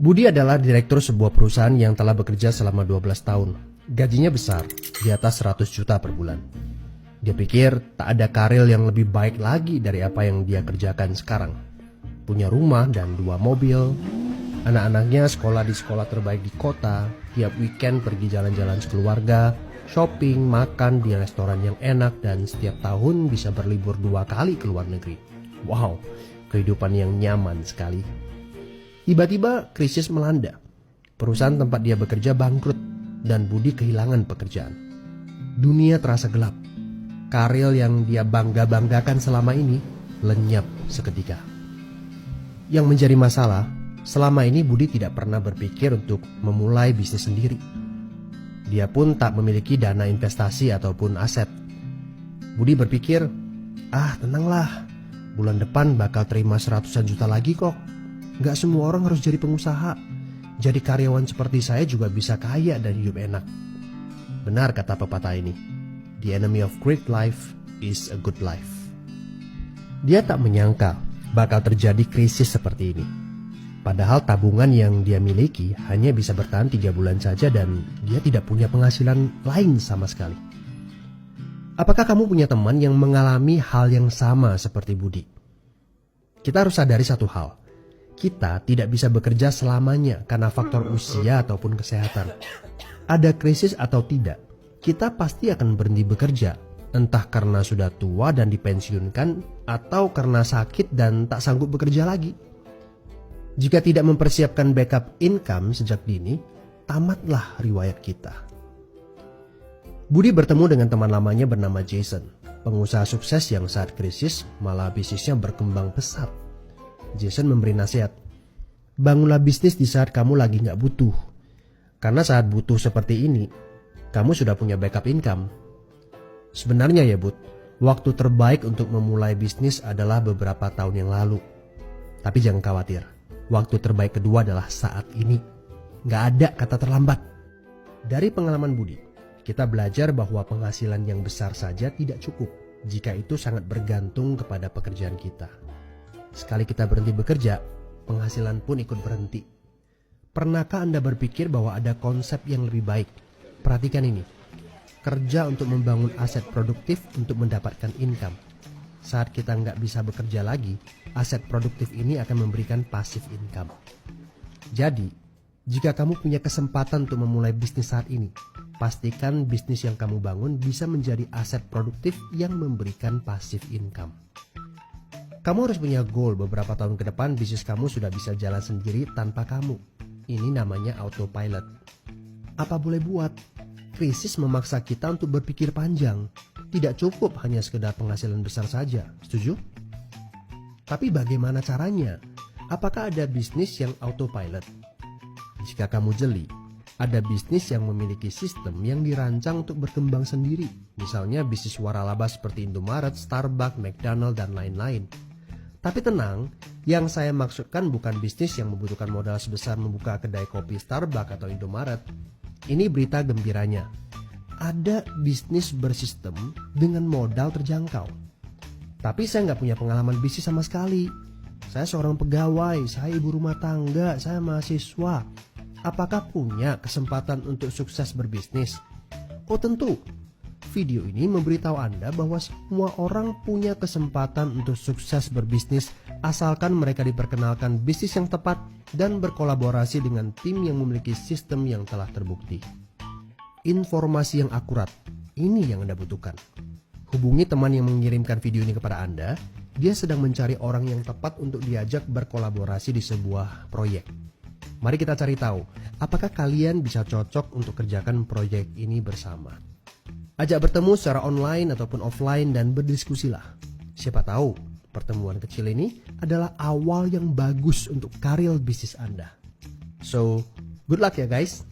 Budi adalah direktur sebuah perusahaan yang telah bekerja selama 12 tahun. Gajinya besar, di atas 100 juta per bulan. Dia pikir tak ada karir yang lebih baik lagi dari apa yang dia kerjakan sekarang. Punya rumah dan 2 mobil. Anak-anaknya sekolah di sekolah terbaik di kota. Tiap weekend pergi jalan-jalan sekeluarga, shopping, makan di restoran yang enak, dan setiap tahun bisa berlibur 2 kali ke luar negeri. Wow, kehidupan yang nyaman sekali. Tiba-tiba krisis melanda. Perusahaan tempat dia bekerja bangkrut dan Budi kehilangan pekerjaan. Dunia terasa gelap. Karir yang dia bangga-banggakan selama ini lenyap seketika. Yang menjadi masalah, selama ini Budi tidak pernah berpikir untuk memulai bisnis sendiri. Dia pun tak memiliki dana investasi ataupun aset. Budi berpikir, tenanglah, bulan depan bakal terima 100-an juta lagi kok. Gak semua orang harus jadi pengusaha. Jadi karyawan seperti saya juga bisa kaya dan hidup enak. Benar kata pepatah ini. The enemy of great life is a good life. Dia tak menyangka bakal terjadi krisis seperti ini. Padahal tabungan yang dia miliki hanya bisa bertahan 3 bulan saja dan dia tidak punya penghasilan lain sama sekali. Apakah kamu punya teman yang mengalami hal yang sama seperti Budi? Kita harus sadari satu hal. Kita tidak bisa bekerja selamanya karena faktor usia ataupun kesehatan. Ada krisis atau tidak, kita pasti akan berhenti bekerja. Entah karena sudah tua dan dipensiunkan, atau karena sakit dan tak sanggup bekerja lagi. Jika tidak mempersiapkan backup income sejak dini, tamatlah riwayat kita. Budi bertemu dengan teman lamanya bernama Jason, pengusaha sukses yang saat krisis malah bisnisnya berkembang pesat. Jason memberi nasihat, bangunlah bisnis di saat kamu lagi gak butuh. Karena saat butuh seperti ini, kamu sudah punya backup income. Sebenarnya ya Bud, waktu terbaik untuk memulai bisnis adalah beberapa tahun yang lalu. Tapi jangan khawatir, waktu terbaik kedua adalah saat ini. Gak ada kata terlambat. Dari pengalaman Budi, kita belajar bahwa penghasilan yang besar saja tidak cukup jika itu sangat bergantung kepada pekerjaan kita. Sekali kita berhenti bekerja, penghasilan pun ikut berhenti. Pernahkah Anda berpikir bahwa ada konsep yang lebih baik? Perhatikan ini. Kerja untuk membangun aset produktif untuk mendapatkan income. Saat kita nggak bisa bekerja lagi, aset produktif ini akan memberikan passive income. Jadi, jika kamu punya kesempatan untuk memulai bisnis saat ini, pastikan bisnis yang kamu bangun bisa menjadi aset produktif yang memberikan passive income. Kamu harus punya goal beberapa tahun ke depan bisnis kamu sudah bisa jalan sendiri tanpa kamu. Ini namanya autopilot. Apa boleh buat? Krisis memaksa kita untuk berpikir panjang. Tidak cukup hanya sekedar penghasilan besar saja. Setuju? Tapi bagaimana caranya? Apakah ada bisnis yang autopilot? Jika kamu jeli, ada bisnis yang memiliki sistem yang dirancang untuk berkembang sendiri. Misalnya bisnis waralaba seperti Indomaret, Starbucks, McDonald, dan lain-lain. Tapi tenang, yang saya maksudkan bukan bisnis yang membutuhkan modal sebesar membuka kedai kopi Starbucks atau Indomaret. Ini berita gembiranya. Ada bisnis bersistem dengan modal terjangkau. Tapi saya nggak punya pengalaman bisnis sama sekali. Saya seorang pegawai, saya ibu rumah tangga, saya mahasiswa. Apakah punya kesempatan untuk sukses berbisnis? Oh tentu. Video ini memberitahu Anda bahwa semua orang punya kesempatan untuk sukses berbisnis asalkan mereka diperkenalkan bisnis yang tepat dan berkolaborasi dengan tim yang memiliki sistem yang telah terbukti. Informasi yang akurat, ini yang Anda butuhkan. Hubungi teman yang mengirimkan video ini kepada Anda. Dia sedang mencari orang yang tepat untuk diajak berkolaborasi di sebuah proyek. Mari kita cari tahu, apakah kalian bisa cocok untuk kerjakan proyek ini bersama. Ajak bertemu secara online ataupun offline dan berdiskusilah. Siapa tahu pertemuan kecil ini adalah awal yang bagus untuk karir bisnis Anda. So, good luck ya guys.